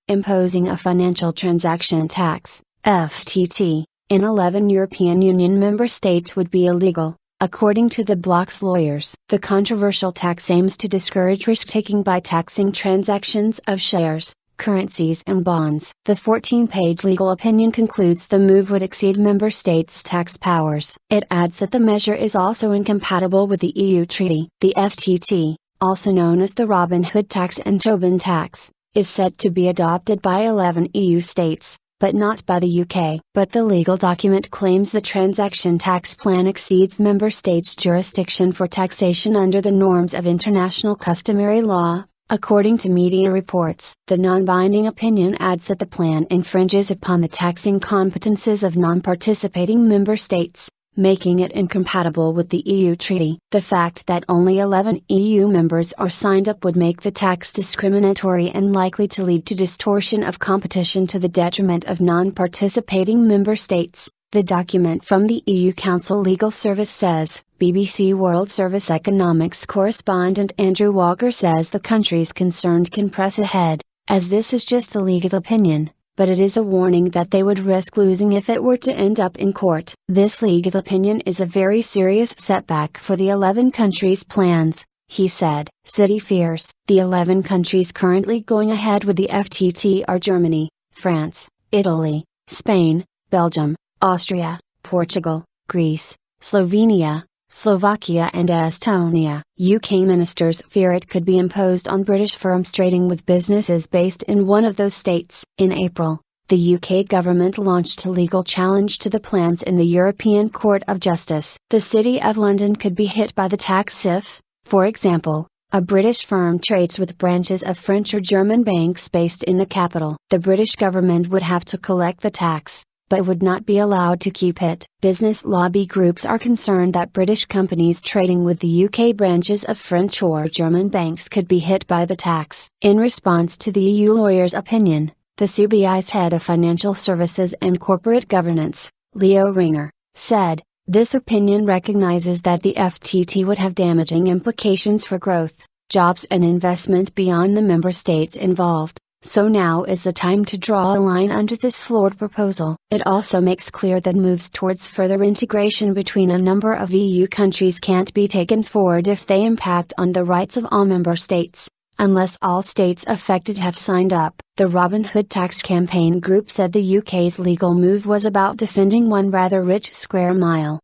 imposing a financial transaction tax, FTT, in 11 European Union member states would be illegal, according to the bloc's lawyers. The controversial tax aims to discourage risk-taking by taxing transactions of shares, currencies and bonds. The 14-page legal opinion concludes the move would exceed member states' tax powers. It adds that the measure is also incompatible with the EU treaty. The FTT, also known as the Robin Hood tax and Tobin tax, is set to be adopted by 11 EU states, but not by the UK. But the legal document claims the transaction tax plan exceeds member states' jurisdiction for taxation under the norms of international customary law, according to media reports. The non-binding opinion adds that the plan infringes upon the taxing competences of non-participating member states, making it incompatible with the EU treaty. The fact that only 11 EU members are signed up would make the tax discriminatory and likely to lead to distortion of competition to the detriment of non-participating member states, the document from the EU Council Legal Service says. BBC World Service economics correspondent Andrew Walker says the countries concerned can press ahead, as this is just a legal opinion, but it is a warning that they would risk losing if it were to end up in court. This legal opinion is a very serious setback for the 11 countries' plans, he said. City fears. The 11 countries currently going ahead with the FTT are Germany, France, Italy, Spain, Belgium, Austria, Portugal, Greece, Slovenia, Slovakia and Estonia. UK ministers fear it could be imposed on British firms trading with businesses based in one of those states. In April, the UK government launched a legal challenge to the plans in the European Court of Justice. The City of London could be hit by the tax if, for example, a British firm trades with branches of French or German banks based in the capital. The British government would have to collect the tax, but would not be allowed to keep it. Business lobby groups are concerned that British companies trading with the UK branches of French or German banks could be hit by the tax. In response to the EU lawyer's opinion, the CBI's head of financial services and corporate governance, Leo Ringer, said, "This opinion recognizes that the FTT would have damaging implications for growth, jobs and investment beyond the member states involved. So now is the time to draw a line under this flawed proposal." It also makes clear that moves towards further integration between a number of EU countries can't be taken forward if they impact on the rights of all member states, unless all states affected have signed up. The Robin Hood tax campaign group said the UK's legal move was about defending one rather rich square mile.